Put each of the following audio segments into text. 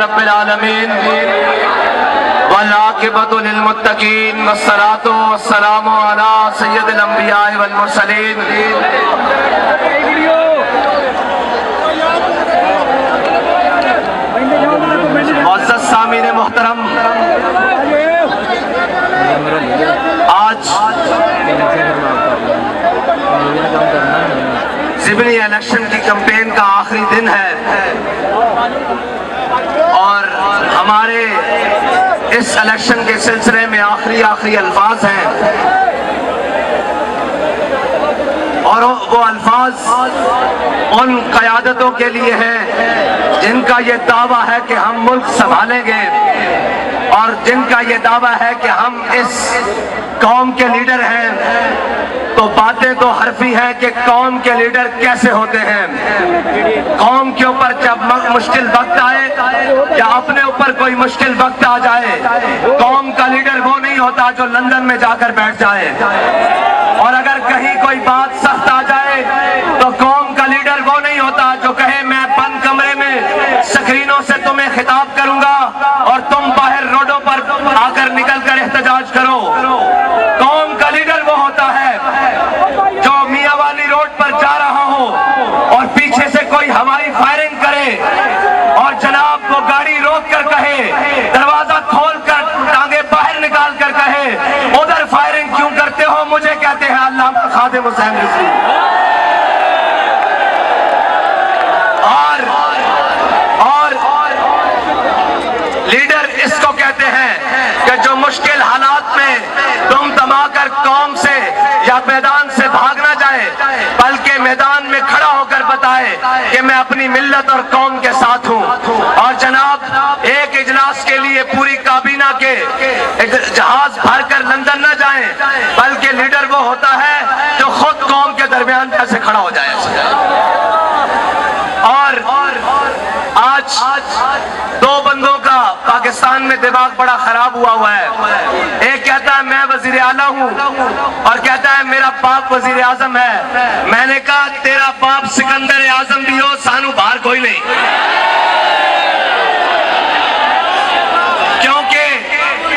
रब्बिल आलमीन वल आक़िबतु लिल मुत्तक़ीन वस्सलातु वस्सलामु अला सय्यिदिल अंबिया वल मुरसलीन। मुअज़्ज़ज़ सामीन मोहतरम, आज ज़िमनी इलेक्शन की कैंपेन का आखिरी दिन है और हमारे इस इलेक्शन के सिलसिले में आखिरी अल्फाज हैं और वो अल्फाज उन क़यादतों के लिए हैं जिनका ये दावा है कि हम मुल्क संभालेंगे और जिनका ये दावा है कि हम इस कौम के लीडर हैं। तो बातें तो हरफी हैं कि कौम के लीडर कैसे होते हैं। कौम के ऊपर जब मुश्किल वक्त आए या अपने ऊपर कोई मुश्किल वक्त आ जाए, कौम का लीडर वो नहीं होता जो लंदन में जाकर बैठ जाए, और अगर कहीं कोई बात सख्त आ जाए तो कौम का लीडर वो नहीं होता जो कहे मैं बंद कमरे में स्क्रीनों से तुम्हें खिताब करूंगा और तुम बाहर रोडों पर आकर निकल कर एहतजाज करो। कौम का लीडर वो होता है जो मियां वाली रोड पर जा रहा हो और पीछे से कोई हवाई फायरिंग करे और जनाब वो गाड़ी रोक कर कहे, दरवाजा खोल कर टांगे बाहर निकाल कर कहे उधर फायरिंग क्यों करते हो, मुझे कहते हैं अल्लामा खादिम हुसैन रिजवी। और लीडर इसको कहते हैं कि जो मुश्किल हालात में तुम तमाकर कौम से या मैदान से भाग ना जाए, बल्कि मैदान में खड़ा होकर बताए कि मैं अपनी मिल्लत और कौम के साथ हूँ। और जनाब एक इजलास के लिए पूरी काबीना के जहाज भरकर लंदन न जाए, बल्कि लीडर वो होता है जो खुद कौम के दरमियान ऐसे खड़ा हो जाए। और आज दो बंदों का पाकिस्तान में दिमाग बड़ा खराब हुआ है। एक कहता है मैं वजीर आला हूँ और कहता है मेरा बाप वजीर आजम है। मैंने कहा तेरा बाप सिकंदर आजम भी हो, सानू बाहर कोई नहीं, क्योंकि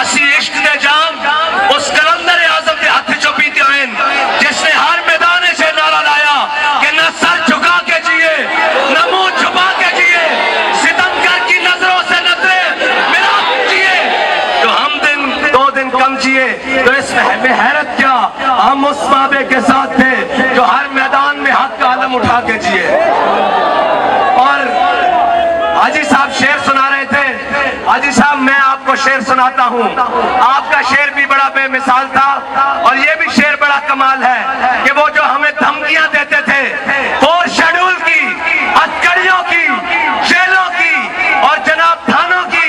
असी इश्क दे जाम उस कलंदर आजम के हाथ चो पीते हुए जिसने हर मैदान से नारा लाया कि न सर झुका के जिए न मुंह छुपा के जिए, सितमगर की नजरों से नजरें मिला जिए, जो हम दिन दो दिन कम जिए। तो इसमें हैरत क्या, हम उस बाबे के साथ थे जो हर मैदान में हक का आलम उठा के जिए। और हाजी साहब शेर सुना रहे थे। हाजी साहब मैं आपको शेर सुनाता हूँ। आपका शेर भी बड़ा बेमिसाल था और ये भी शेर बड़ा कमाल है कि वो जो हमें धमकियां देते थे 4 शेड्यूल की, हथकड़ियों की, जेलों की और जनाब थानों की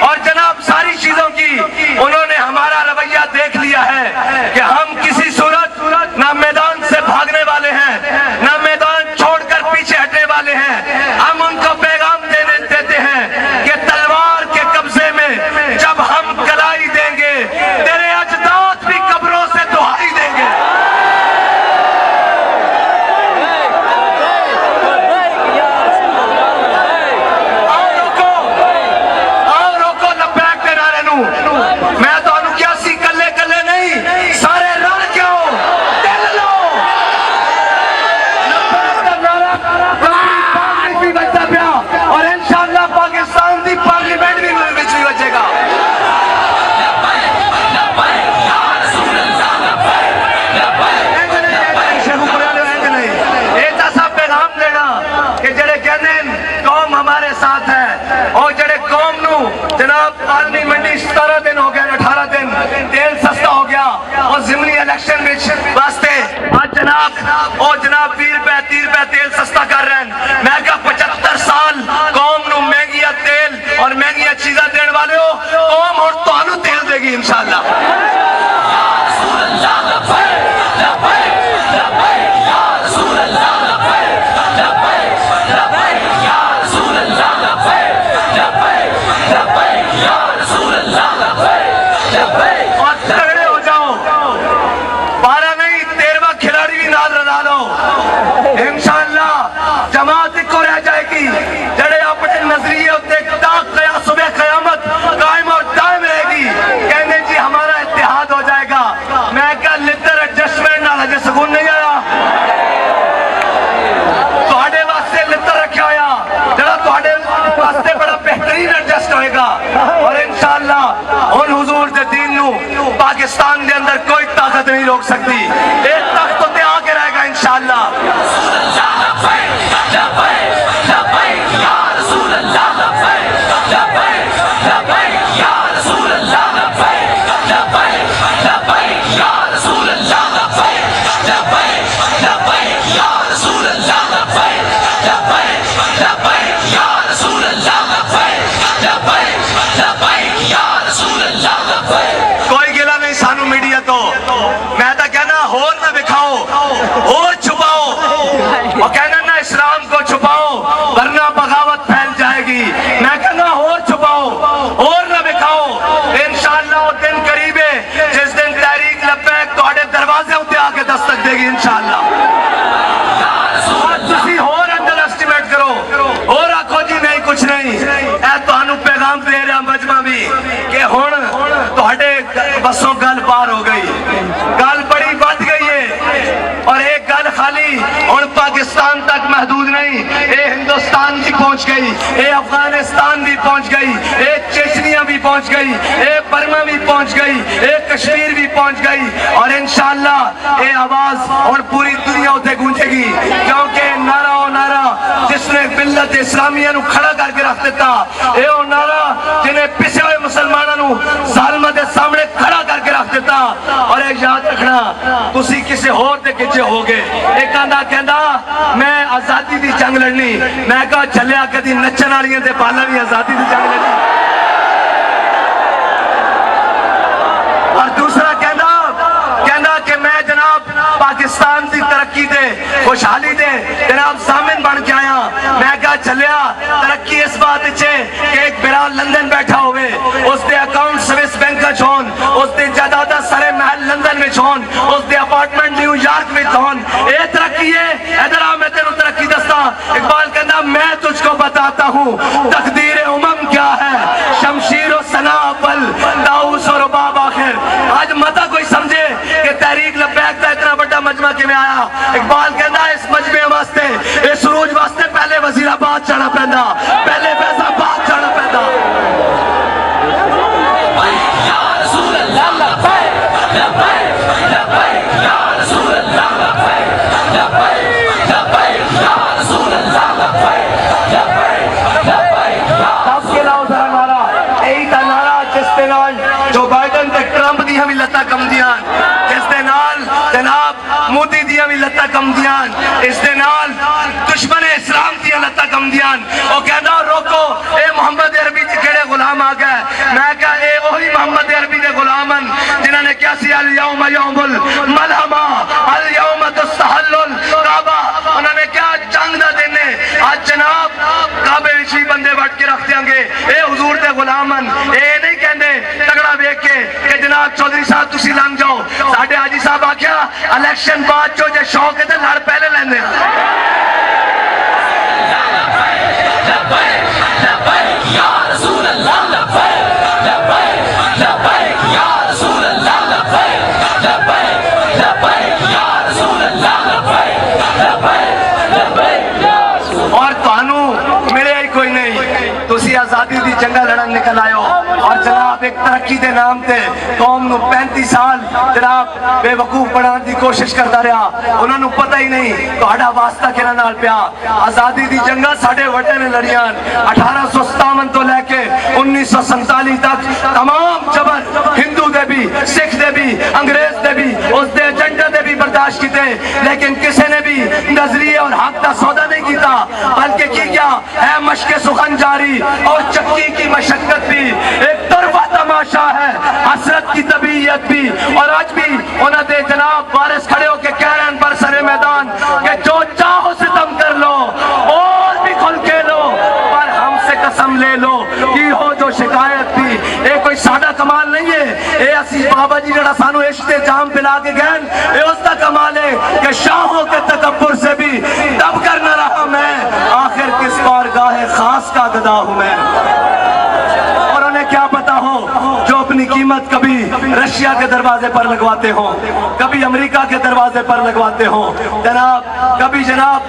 और जनाब सारी चीजों की, उन्होंने हमारा रवैया देख लिया है कि हम किसी सूरत ना मैदान से भागने वाले हैं ना मैदान छोड़कर पीछे हटने वाले हैं। हम उनको पैगाम देते हैं कि तलवार के कब्जे में जब हम कलाई देंगे तेरे अजदाद भी कब्रों से दुहाई देंगे। आओ रोको लब्बैक के नारे नू, मैं तो अनुक्यासी कल्ले कल्ले नहीं सारे रल के हो, दिल लो भी बचता पिया और इंशाअल्लाह पाकिस्तान की पार्लियामेंट भी बचेगा। हमारे साथ है और जड़े कौम नू जनाब आलमी मंडी 17 दिन हो गया, 18 दिन तेल सस्ता हो गया और ज़िमनी इलेक्शन में वास्ते आज जनाब और जनाब 20 रुपए 30 रुपए तेल सस्ता कर रहे हैं। मैं कहा 75 साल कौम नू महंगिया तेल और महंगिया चीजा देने वाले हो, कौम और तुहानू तेल देगी इंशाअल्लाह। और तगड़े हो जाओ, 12 नहीं 13वां खिलाड़ी भी नाल रला लो इंशाअल्लाह। जमात को रह जाएगी जड़े अपने नजरिए उत्ते ताक कयास रोक सकती। एक तख्त तो आके रहेगा इंशाअल्लाह। कोई गिला नहीं सानू मीडिया तो, मैं तो कहना होर ना दिखाओ और छुपाओ, और कहना ना इस्लाम को छुपाओ वरना बगावत फैल जाएगी। मैं कहना और छुपाओ और ना दिखाओ। इंशाअल्लाह वो दिन करीब है जिस दिन तहरीक लब्बैक तुम्हारे दरवाजे उत्ते आके दस्तक देगी इंशाअल्लाह। होर अंडर एस्टिमेट करो और आखो जी नहीं कुछ नहीं। तुहानू पैगाम दे रहा मजमा भी कि हुण तुहाडे बसों गल पार हो गई, गल बड़ी बढ़ गई है। और एक गल खाली हुण पाकिस्तान तक महदूद नहीं, ये हिंदुस्तान भी पहुंच गई, ये अफगानिस्तान भी पहुंच गई, ये चेचनिया भी पहुंच गई, ये बर्मा भी पहुंच गई, ये कश्मीर भी पहुंच गई। और इंशाअल्लाह ये आवाज हुण पूरी दुनिया उत्ते गूंजेगी, क्योंकि नारा ओ नारा जिसने मिल्लत इस्लामिया नू खड़ा करके रख दिता, ये ओ नारा जिन्हें पिछे हुए मुसलमानों ज़ालिमां दे सामने खड़ा करके रख दिता। और एक याद रखना, तुसी किसी होर दे किचे हो गए। एक आंदा कहंदा मैं आजादी दी जंग लड़नी, मैं कहा चलिया कदी नचन वालियां ते बालां दी आजादी दी जंग लड़नी। और दूसरा कहंदा कि मैं जनाब पाकिस्तान की तरक्की दे खुशहाली दे जनाब जामिन बन के आया। मैं कहा चलिया तरक्की इस बात कि एक बिराल लंदन बैठा हुए, उसके अकाउंट स्विस बैंक होन, उसके जायदादा सरे महल लंदन में होन, उसके अपार्टमेंट न्यूयॉर्क में होन, ये तरक्की है। इधर आ मैं तेनों तरक्की दसता। इकबाल कहना मैं तुझको बताता हूँ तकदीर उमम क्या है, शमशीर और सना पल दाऊस और बाब आखिर। आज मता कोई समझे कि तहरीक लब्बैक का इतना बड़ा मजमा किवें आया। इकबाल कहना इस मजमे वास्ते, इस सूरज वास्ते पहले वजीराबाद जाना पैंदा, पहले फैजाबाद जाना पैंदा। जो बाइडन ते ट्रंप दी भी लत्ता कम दियां, जिस दे नाल जनाब मोदी दी भी लत्ता कम दियां, इस दे नाल दुश्मन इस्लाम दी लत्ता कम दियां। ओ कहंदा रोको ए मोहम्मद अरबी दे केड़े गुलाम आ गए। मैं कहा ए ओही मोहम्मद अरबी दे गुलामन जिन्हां ने क्या सी अल यौम यौमुल मलहमा अल यौम तस्तहल्लुल काबा, उन्होंने क्या जंग दा दिन है। आज जनाब काबे विच बंदे वट के रख देंगे। ए हुजूर दे गुलामन ए नहीं कहंदे तगड़ा वेख के कि जनाब चौधरी साहब तुसी लंघ जाओ। साडे हाजी साहब आख्या इलेक्शन बाद चो जे शौक है तो लड़ पहले लेंदे और तानू मिले ही कोई नहीं। तुसी आजादी दी जंगा लड़न निकल आयो और जनाब एक तरक्की दे नाम ते कौम नू 35 साल जनाब बेवकूफ बनाने की कोशिश करता रहा। उन्होंने पता ही नहीं तुहाडा वास्ता किहड़ा नाल पिया। आजादी दी जंगा साडे वड्डे ने लड़ियां 1857 तो लेके 1947 तक। तमाम जबर हिंदू दे भी, सिख दे भी, अंग्रेज दे भी, उस दे एजेंडे दे भी बर्दाश्त किते, लेकिन किसी ने भी नजरिए और हक का सौदा नहीं किया, बल्कि की क्या है मशक़े सुखन जारी और चक्की की मशक्कत भी। एक तरफा तमाशा है हसरत की तबीयत भी। और आज भी उन्होंने जनाब वारिस खड़े होके कह रहे हैं पर सरे मैदान के जो चाहो सितम कर लो और भी खुल के लो, पर हमसे कसम ले लो कि हो जो शिकायत थी ये कोई सादा कमाल नहीं है। ये असी बाबा जी जरा सानू इश्ते जाम पिला के गए, ये उसका कमाल है कि शाहों के तकब्बुर से भी दब कर न रहा मैं, आखिर किस बारगाह खास का गदा हूं मैं। और उन्हें क्या पता हो जो अपनी कीमत कभी रशिया के दरवाजे पर लगवाते हो, कभी अमेरिका के दरवाजे पर लगवाते हो जनाब, कभी जनाब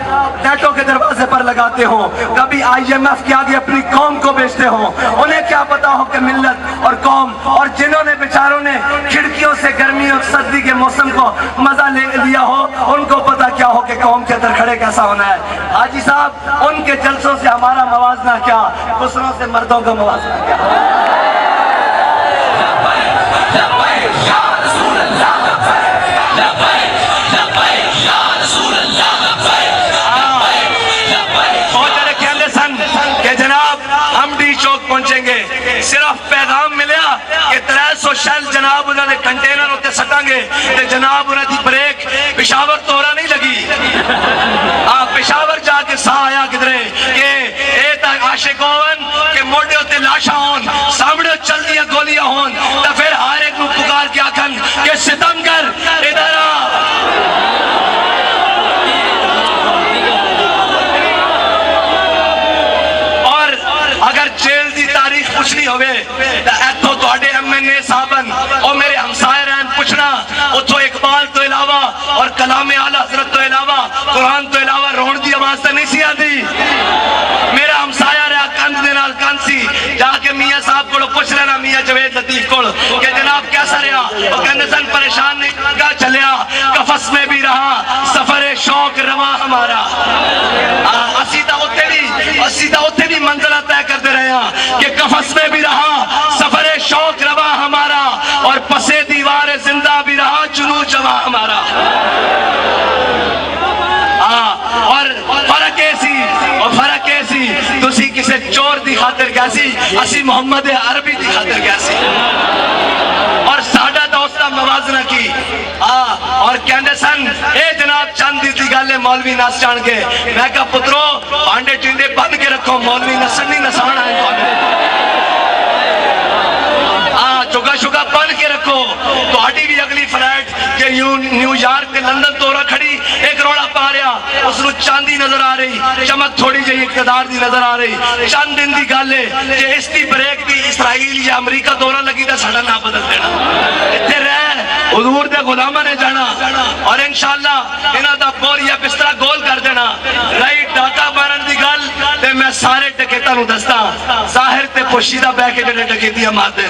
नेटो के दरवाजे पर लगाते हो, कभी IMF के आगे अपनी कौम को बेचते हो। उन्हें क्या पता हो कि मिल्लत और कौम, और जिन्होंने बेचारों ने खिड़कियों से गर्मी और सर्दी के मौसम को मजा ले लिया हो, उनको पता क्या हो कि कौम के अंदर खड़े कैसा होना है। हाजी साहब, उनके जलसों से हमारा मवाजना क्या, दूसरों से मर्दों का मवाजना क्या। पहुंचेंगे, सिर्फ पैगाम मिला कि 300 शैल जनाब उन्होंने कंटेनर उत्ते सटांगे ते जनाब उन्होंने ब्रेक पेशावर तोरा नहीं लगी। पेशावर जाके सा आया किधरे के ए ता आशिक होवन के मोढे उत्ते लाशा होन, सामने चलदियां गोलियां होन, तो फिर हर एक नूं पुकार के आखन कि सितम कर इधर आ। पुछनी होवे तो इथों तुहाडे MNA साहबन और मेरे हमसाए रहन पुछना, उथों इकबाल तो इलावा और कलामे आला हजरत तो इलावा कुरान तो इलावा रोण दी आवाज तो नहीं सी आती। मेरा हमसाया रहा कंध दे नाल कंध सी, जाके मियां साहब को पुछ लेना, मियां जवेद लतीफ को कि जनाब कैसा रहा, वो कहंदे सन परेशान नहीं लगा चलिया, कफस में भी रहा सफरे शौक रवा हमारा। असी ता उत्थे भी मंजिला तय करते रहे कि कफस में भी रहा सफरे शौक रवा हमारा, और पसे दीवार जिंदा भी रहा जुनू जवा हमारा। और फर्क ऐसी तुसी किसे चोर दी खातिर कैसी, असी मोहम्मद अरबी दी खातिर कैसी, और साडा दोस्ता मवाजना की। और कहते सन ए जनाब चंद दी गल है मौलवी नस जान के, मैं कहा पुत्रो भांडे टिंडे बंद के रखो, मौलवी नसन नहीं नसान आए, चुका शुका बन के रखो। तुहाडी भी अगली फ्लाइट जे न्यूयॉर्क ते लंदन तोरा खड़ी एक रोड़ा पा रहा, उसनु चांदी नजर आ रही, चमक थोड़ी जी इकतदार दी नजर आ रही। चंद दिन दी गल है जे इसकी ब्रेक भी इसराइल या अमेरिका दौरा लगी तो साडा ना बदल देना, इत्थे रह हुजूर दे गुलामां ने जाना, और इंशाअल्लाह इन्हां दा बोरिया बिस्तरा गोल कर देना। रही डाका मारन दी गल ते मैं सारे डकैतां नूं दसदा, जाहिर ते पोशीदा बह के जेडे डकैतियां मारदे,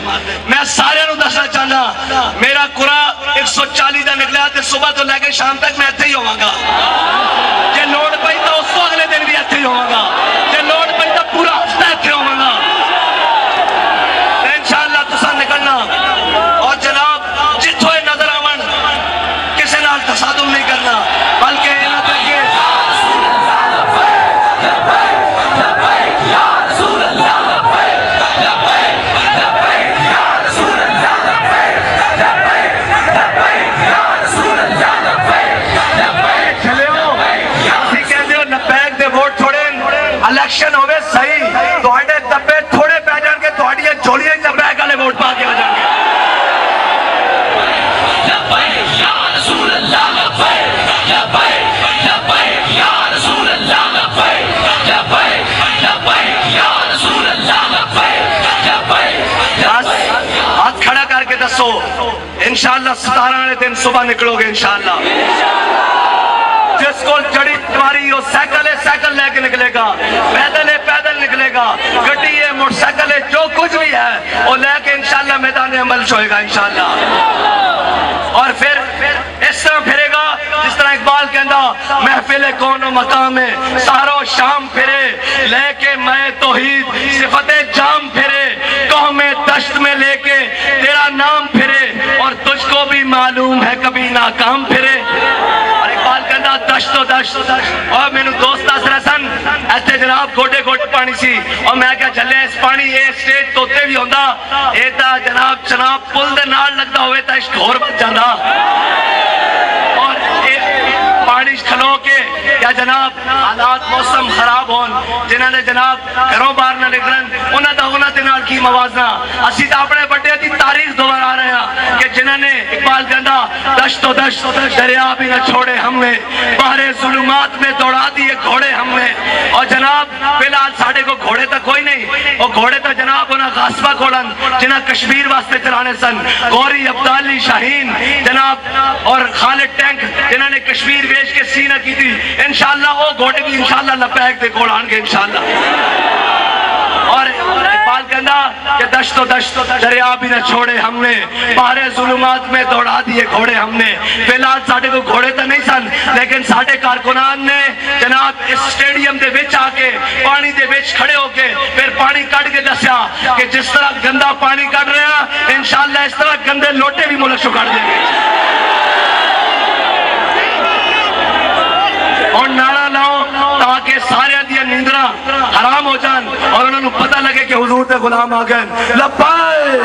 मैं सारे नूं दसना चाहना, मेरा कुरा 140 दा निकलिया ते सुबह तो लेके शाम तक मैं इत्थे ही होवांगा। जे लोड़ पई तो उस तो अगले दिन भी इत्थे ही होवांगा, जे लोड़ पई तो पूरा हफ्ता इत्थे होवांगा। इंशाअल्लाह तुसां निकलना, और जनाब जिथों नजर आवन किसी नाल तसादुम नहीं करना, बल्कि इन्हां दे अगे इलेक्शन होवे सही, तुहाडे दब्बे थोड़े पै जाणगे, तुहाडियां झोलियां च बैग वाले वोट पा के आ जाणगे। हाथ खड़ा करके दसो इंशाअल्लाह 17 वाले दिन सुबह निकलोगे इंशाअल्लाह। जिसको जड़ी तुम्हारी वो साइकिल लेके निकलेगा, पैदल निकलेगा, गड्डी है मोटरसाइकिल है, जो कुछ भी है वो लेके इंशाअल्लाह मैदान अमल होएगा इंशाअल्लाह। और फिर इस तरह फिरेगा जिस तरह इकबाल कहता, महफिल कौन मकाम है सारो शाम फिरे, लेके मैं तौहीद सिफते जाम फिरे, कौमे दश्त में लेके तेरा नाम फिरे, और तुझको भी मालूम है कभी नाकाम फिरे। और इकबाल कहता दश्त तो दश्त, और मैनू दोस्त दस रहे सन ऐसे जनाब गोडे गोडे पानी सी, और मैं क्या चले इस पानी ये स्टेज तोते भी होंदा, ये ता जनाब जनाब पुल दे नाल लगदा होवे ता इश्क होर बच जांदा। और पानी खलो के या जनाब हालात मौसम खराब होन, जिन्होंने जनाब घरों बाहर न निकलन, उन्होंने की मवाजना। असी तो अपने बड़े की तारीख दोहरा रहे हैं, कि जिन्होंने इकबाल कहता दश्तो दश्त दरिया भी न छोड़े हमने, बाहरे जुलुमात में दौड़ा दिए घोड़े हमने। और जनाब फिलहाल साढ़े को घोड़े तो कोई नहीं, और घोड़े तो जनाब उन्हें गासबा घोड़न जिन्हें कश्मीर वास्ते चलाने सन, गौरी अब्दाली शाहीन जनाब और खालिद टैंक जिन्होंने कश्मीर वेच के सीना की थी। इंशाअल्लाह वो घोड़े भी इंशाअल्लाह लपैक दे कोल आएंगे इंशाअल्लाह। और इकबाल कहना कि दश्तो दश्त दरिया भी न छोड़े हमने, बाहरे जुलुमात में दौड़ा दिए घोड़े हमने। फिलहाल साढ़े को घोड़े तो नहीं सन, लेकिन साढ़े कारकुनान ने जनाब इस स्टेडियम दे विच आके पानी दे विच खड़े होके फिर पानी कट के दस्या कि जिस तरह गंदा पानी कट रहा इंशाअल्लाह इस तरह गंदे लोटे भी मुल्क चो कट देंगे। और नारा लाओ ताकि सारे दिया नींदरा हराम हो जान और उन्होंने पता लगे कि हुजूर दे गुलाम आ गए। लब्बैक